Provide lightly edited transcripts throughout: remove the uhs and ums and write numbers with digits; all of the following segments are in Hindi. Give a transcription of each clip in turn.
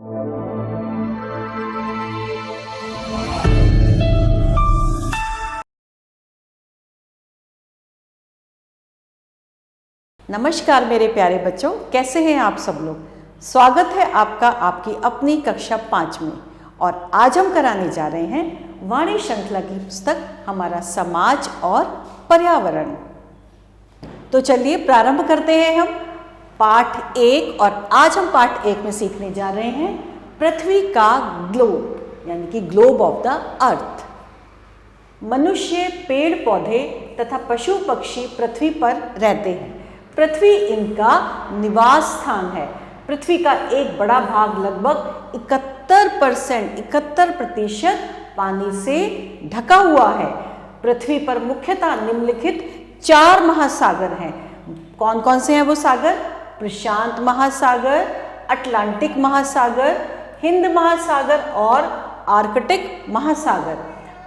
नमस्कार मेरे प्यारे बच्चों, कैसे हैं आप सब लोग। स्वागत है आपका आपकी अपनी कक्षा 5 में। और आज हम कराने जा रहे हैं वाणी श्रृंखला की पुस्तक हमारा समाज और पर्यावरण। तो चलिए प्रारंभ करते हैं हम पाठ 1। और आज हम पाठ 1 में सीखने जा रहे हैं पृथ्वी का ग्लोब, यानी कि ग्लोब ऑफ द अर्थ। मनुष्य, पेड़ पौधे तथा पशु पक्षी पृथ्वी पर रहते हैं। पृथ्वी इनका निवास स्थान है। पृथ्वी का एक बड़ा भाग लगभग 71% पानी से ढका हुआ है। पृथ्वी पर मुख्यतः निम्नलिखित 4 महासागर हैं। कौन कौन से हैं वो सागर? प्रशांत महासागर, अटलांटिक महासागर, हिंद महासागर और आर्कटिक महासागर।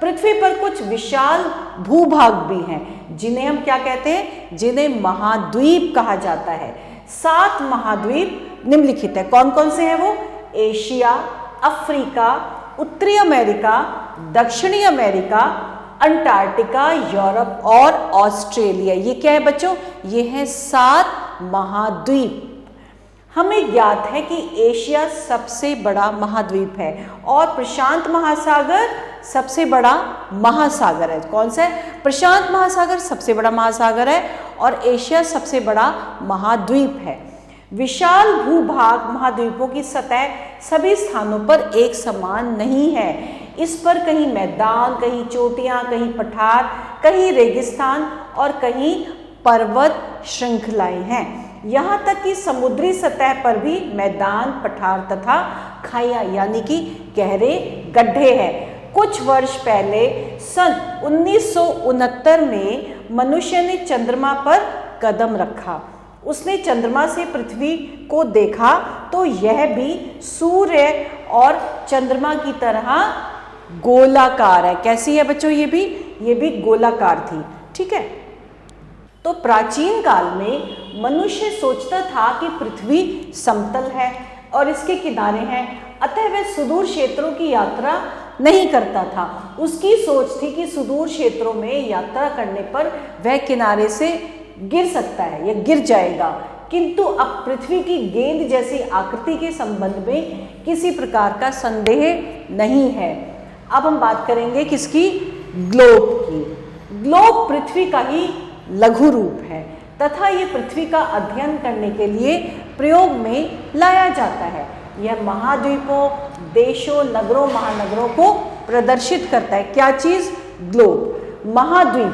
पृथ्वी पर कुछ विशाल भूभाग भी हैं जिन्हें हम क्या कहते हैं? जिन्हें महाद्वीप कहा जाता है। 7 महाद्वीप निम्नलिखित है। कौन कौन से हैं वो? एशिया, अफ्रीका, उत्तरी अमेरिका, दक्षिणी अमेरिका, अंटार्कटिका, यूरोप और ऑस्ट्रेलिया। ये क्या है बच्चों? ये हैं 7 महाद्वीप। हमें ज्ञात है कि एशिया सबसे बड़ा महाद्वीप है और प्रशांत महासागर सबसे बड़ा महासागर है। कौन सा है? प्रशांत महासागर सबसे बड़ा महासागर है और एशिया सबसे बड़ा महाद्वीप है। विशाल भूभाग महाद्वीपों की सतह सभी स्थानों पर एक समान नहीं है। इस पर कहीं मैदान, कहीं चोटियां, कहीं पठार, कहीं रेगिस्तान और कहीं पर्वत श्रृंखलाएं हैं। यहाँ तक कि समुद्री सतह पर भी मैदान, पठार तथा खाइयां यानी कि गहरे गड्ढे हैं। कुछ वर्ष पहले सन 1969 में मनुष्य ने चंद्रमा पर कदम रखा। उसने चंद्रमा से पृथ्वी को देखा तो यह भी सूर्य और चंद्रमा की तरह गोलाकार है। कैसी है बच्चों? ये भी गोलाकार थी। ठीक है। तो प्राचीन काल में मनुष्य सोचता था कि पृथ्वी समतल है और इसके किनारे हैं, अतः वह सुदूर क्षेत्रों की यात्रा नहीं करता था। उसकी सोच थी कि सुदूर क्षेत्रों में यात्रा करने पर वह किनारे से गिर सकता है या गिर जाएगा। किंतु अब पृथ्वी की गेंद जैसी आकृति के संबंध में किसी प्रकार का संदेह नहीं है। अब हम बात करेंगे किसकी? ग्लोब की। ग्लोब पृथ्वी का ही लघु रूप है तथा ये पृथ्वी का अध्ययन करने के लिए प्रयोग में लाया जाता है। यह महाद्वीपों, देशों, नगरों, महानगरों को प्रदर्शित करता है। क्या चीज? ग्लोब। महाद्वीप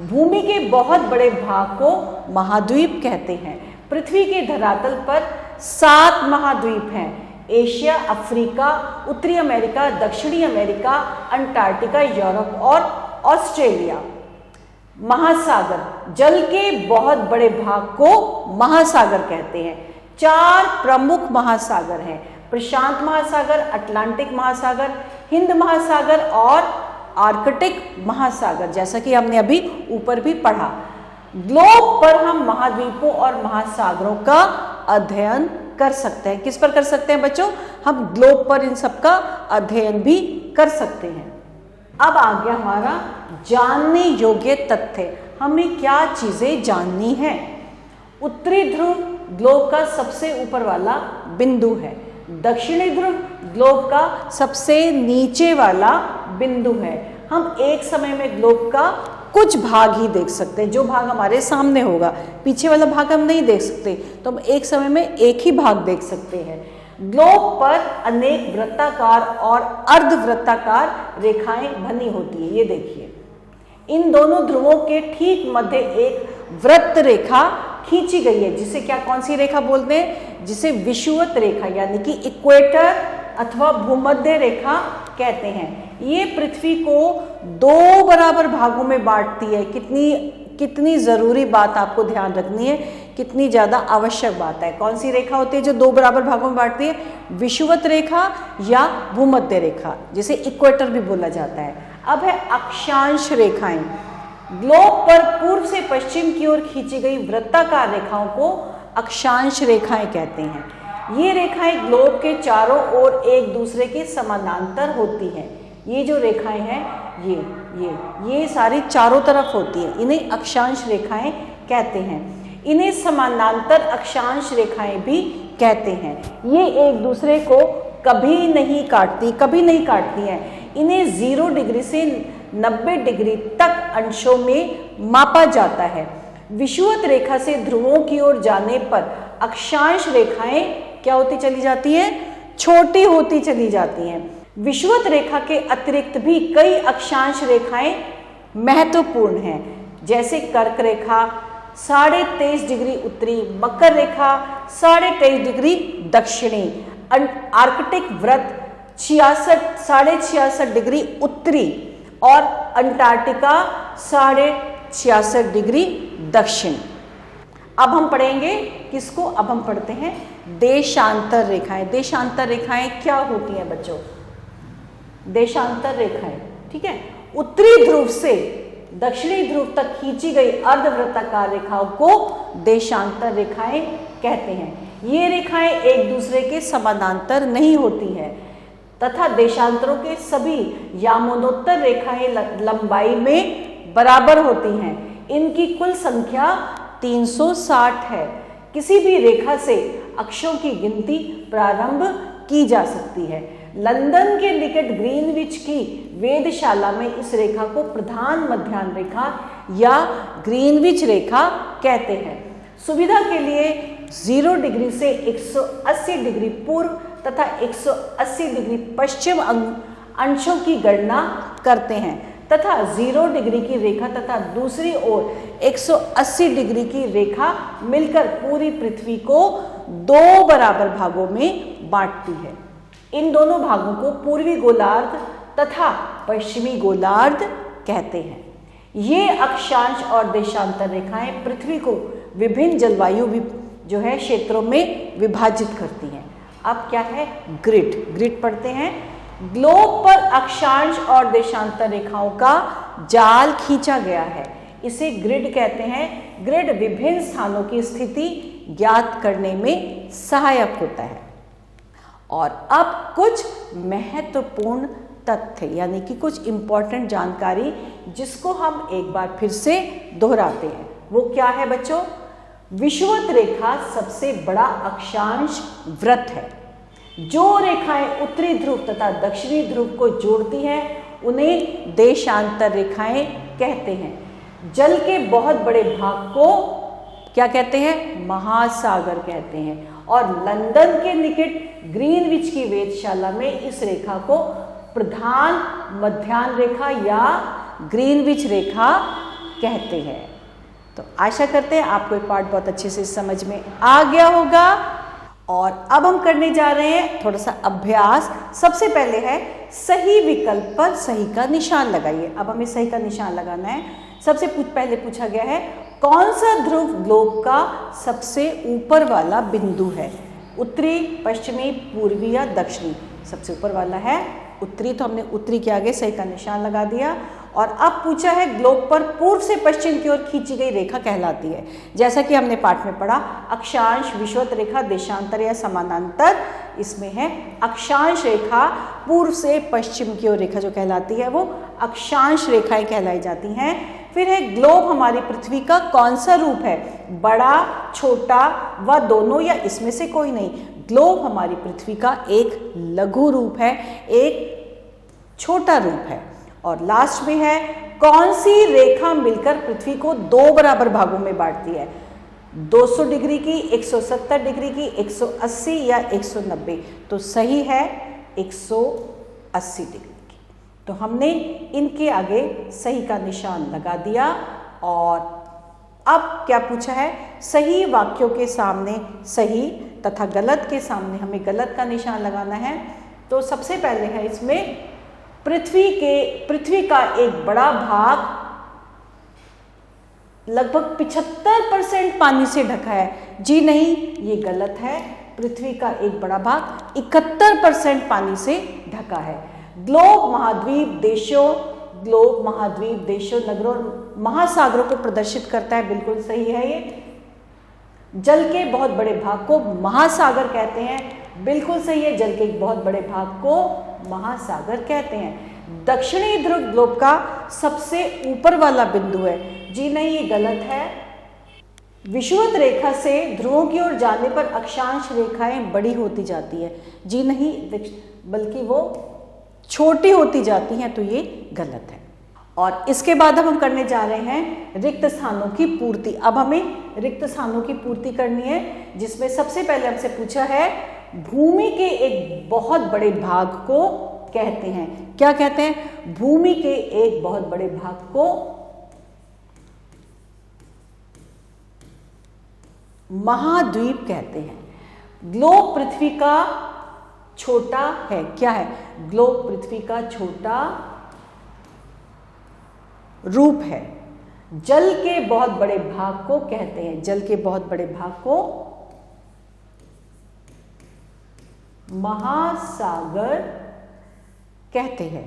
भूमि के बहुत बड़े भाग को महाद्वीप कहते हैं। पृथ्वी के धरातल पर 7 महाद्वीप हैं। एशिया, अफ्रीका, उत्तरी अमेरिका, दक्षिणी अमेरिका, अंटार्कटिका, यूरोप और ऑस्ट्रेलिया। महासागर, जल के बहुत बड़े भाग को महासागर कहते हैं। 4 प्रमुख महासागर हैं। प्रशांत महासागर, अटलांटिक महासागर, हिंद महासागर और आर्कटिक महासागर, जैसा कि हमने अभी ऊपर भी पढ़ा। ग्लोब पर हम महाद्वीपों और महासागरों का अध्ययन कर सकते हैं। किस पर कर सकते हैं बच्चों? हम ग्लोब पर इन सब का अध्ययन भी कर सकते हैं। अब आ गया हमारा जानने योग्य तथ्य। हमें क्या चीजें जाननी है? उत्तरी ध्रुव ग्लोब का सबसे ऊपर वाला बिंदु है। दक्षिणी ध्रुव ग्लोब का सबसे नीचे वाला बिंदु है। हम एक समय में ग्लोब का कुछ भाग ही देख सकते हैं, जो भाग हमारे सामने होगा। पीछे वाला भाग हम नहीं देख सकते, तो हम एक समय में एक ही भाग देख सकते हैं। ग्लोब पर अनेक वृत्ताकार और अर्धवृत्ताकार रेखाएं बनी होती है। ये देखिए, इन दोनों ध्रुवों के ठीक मध्य एक वृत्त रेखा खींची गई है, जिसे क्या, कौन सी रेखा बोलते हैं? जिसे विषुवत रेखा यानी कि इक्वेटर अथवा भूमध्य रेखा कहते हैं। ये पृथ्वी को 2 बराबर भागों में बांटती है। कितनी जरूरी बात आपको ध्यान रखनी है, कितनी ज्यादा आवश्यक बात है। कौन सी रेखा होती है जो 2 बराबर भागों में बांटती है? विषुवत रेखा या भूमध्य रेखा, जिसे इक्वेटर भी बोला जाता है। अब है अक्षांश रेखाएं। ग्लोब पर पूर्व से पश्चिम की ओर खींची गई वृत्ताकार रेखाओं को अक्षांश रेखाएं कहते हैं। ये रेखाएं ग्लोब के चारों ओर एक दूसरे के समानांतर होती हैं। ये जो रेखाएं हैं ये सारी चारों तरफ होती है, इन्हें अक्षांश रेखाएं कहते हैं। इन्हें समानांतर अक्षांश रेखाएं भी कहते हैं। ये एक दूसरे को कभी नहीं काटती हैं। इन्हें 0 डिग्री से 90 डिग्री तक अंशों में मापा जाता है। विषुवत रेखा से ध्रुवों की ओर जाने पर अक्षांश रेखाएं क्या होती चली जाती हैं? छोटी होती चली जाती हैं। विषुवत रेखा के अतिरिक्त भी कई अक्षांश रेखाएं महत्वपूर्ण हैं, जैसे कर्क रेखा 23.5 डिग्री उत्तरी, मकर रेखा 23.5 डिग्री दक्षिणी, आर्कटिक वृत्त 66.5 डिग्री उत्तरी और अंटार्कटिका 66.5 डिग्री दक्षिण। अब हम पढ़ेंगे किसको? अब हम पढ़ते हैं देशांतर रेखाएं। देशांतर रेखाएं क्या होती हैं बच्चों? देशांतर रेखाएं, ठीक है, उत्तरी ध्रुव से दक्षिणी ध्रुव तक खींची गई अर्धवृत्ताकार रेखाओं को देशांतर रेखाएं कहते हैं। ये रेखाएं एक दूसरे के समानांतर नहीं होती हैं तथा देशांतरों के सभी यामोनोत्तर रेखाएं लंबाई में बराबर होती हैं। इनकी कुल संख्या 360 है। किसी भी रेखा से अक्षों की गिनती प्रारंभ की जा सकती है। लंदन के निकट ग्रीनविच की वेधशाला में इस रेखा को प्रधान मध्याह्न रेखा या ग्रीनविच रेखा कहते हैं। सुविधा के लिए 0 डिग्री से 180 डिग्री पूर्व तथा 180 डिग्री पश्चिम अंशों की गणना करते हैं तथा 0 डिग्री की रेखा तथा दूसरी ओर 180 डिग्री की रेखा मिलकर पूरी पृथ्वी को 2 बराबर भागों में बांटती है। इन दोनों भागों को पूर्वी गोलार्ध तथा पश्चिमी गोलार्ध कहते हैं। ये अक्षांश और देशांतर रेखाएं पृथ्वी को विभिन्न जलवायु जो है क्षेत्रों में विभाजित करती हैं। अब क्या है? ग्रिड पढ़ते हैं। ग्लोब पर अक्षांश और देशांतर रेखाओं का जाल खींचा गया है, इसे ग्रिड कहते हैं। ग्रिड विभिन्न स्थानों की स्थिति ज्ञात करने में सहायक होता है। और अब कुछ महत्वपूर्ण तथ्य यानी कि कुछ इंपॉर्टेंट जानकारी जिसको हम एक बार फिर से दोहराते हैं, वो क्या है बच्चों? विषुवत रेखा सबसे बड़ा अक्षांश वृत्त है। जो रेखाएं उत्तरी ध्रुव तथा दक्षिणी ध्रुव को जोड़ती हैं उन्हें देशांतर रेखाएं कहते हैं। जल के बहुत बड़े भाग को क्या कहते हैं? महासागर कहते हैं। और लंदन के निकट ग्रीनविच की वेधशाला में इस रेखा को प्रधान मध्याह्न रेखा या ग्रीनविच रेखा कहते हैं। तो आशा करते हैं आपको ये पाठ बहुत अच्छे से समझ में आ गया होगा। और अब हम करने जा रहे हैं थोड़ा सा अभ्यास। सबसे पहले है सही विकल्प पर सही का निशान लगाइए। अब हमें सही का निशान लगाना है। सबसे पहले पूछा गया है कौन सा ध्रुव ग्लोब का सबसे ऊपर वाला बिंदु है? उत्तरी, पश्चिमी, पूर्वी या दक्षिणी? सबसे ऊपर वाला है उत्तरी, तो हमने उत्तरी के आगे सही का निशान लगा दिया। और अब पूछा है ग्लोब पर पूर्व से पश्चिम की ओर खींची गई रेखा कहलाती है। जैसा कि हमने पाठ में पढ़ा, अक्षांश, विषुवत रेखा, देशांतर या समानांतर। इसमें है अक्षांश रेखा पूर्व से पश्चिम की ओर रेखा जो कहलाती है वो अक्षांश रेखाएं कहलाई जाती हैं। फिर है ग्लोब हमारी पृथ्वी का कौन सा रूप है? बड़ा, छोटा व दोनों या इसमें से कोई नहीं। ग्लोब हमारी पृथ्वी का एक लघु रूप है, एक छोटा रूप है। और लास्ट में है कौन सी रेखा मिलकर पृथ्वी को 2 बराबर भागों में बांटती है? 200 डिग्री की, 170 डिग्री की, 180 या 190? तो सही है 180 डिग्री की। तो हमने इनके आगे सही का निशान लगा दिया। और अब क्या पूछा है? सही वाक्यों के सामने सही तथा गलत के सामने हमें गलत का निशान लगाना है। तो सबसे पहले है इसमें पृथ्वी का एक बड़ा भाग लगभग 75% पानी से ढका है। जी नहीं, ये गलत है। पृथ्वी का एक बड़ा भाग 71% पानी से ढका है। ग्लोब महाद्वीप देशों, नगरों और महासागरों को प्रदर्शित करता है। बिल्कुल सही है ये। जल के बहुत बड़े भाग को महासागर कहते हैं। बिल्कुल सही है, जल के एक बहुत बड़े भाग को महासागर कहते हैं। दक्षिणी ध्रुव ग्लोब का सबसे ऊपर वाला बिंदु है। जी नहीं, ये गलत है। विषुवत रेखा से ध्रुवों की ओर जाने पर अक्षांश रेखाएं बड़ी होती जाती है। जी नहीं, बल्कि वो छोटी होती जाती हैं, तो ये गलत है। और इसके बाद अब हम करने जा रहे हैं रिक्त स्थानों की पूर्ति। अब हमें रिक्त स्थानों की पूर्ति करनी है, जिसमें सबसे पहले हमसे पूछा है भूमि के एक बहुत बड़े भाग को कहते हैं। क्या कहते हैं? भूमि के एक बहुत बड़े भाग को महाद्वीप कहते हैं। ग्लोब पृथ्वी का छोटा है। क्या है? ग्लोब पृथ्वी का छोटा रूप है। जल के बहुत बड़े भाग को कहते हैं, जल के बहुत बड़े भाग को महासागर कहते हैं।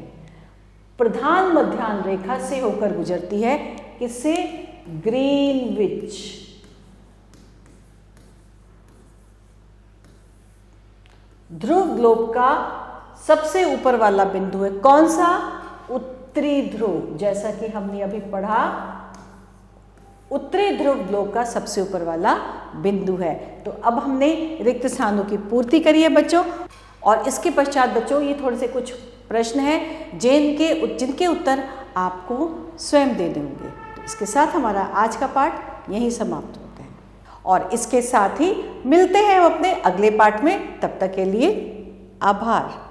प्रधान मध्याह्न रेखा से होकर गुजरती है। किससे? ग्रीनविच। ध्रुव ग्लोब का सबसे ऊपर वाला बिंदु है। कौन सा? उत्तरी ध्रुव। जैसा कि हमने अभी पढ़ा, उत्तरी ध्रुव ग्लोब का सबसे ऊपर वाला बिंदु है। तो अब हमने रिक्त स्थानों की पूर्ति करी है बच्चों। और इसके पश्चात बच्चों ये थोड़े से कुछ प्रश्न हैं जिनके उत्तर आपको स्वयं देने होंगे। तो इसके साथ हमारा आज का पाठ यहीं समाप्त होता है और इसके साथ ही मिलते हैं हम अपने अगले पाठ में। तब तक के लिए आभार।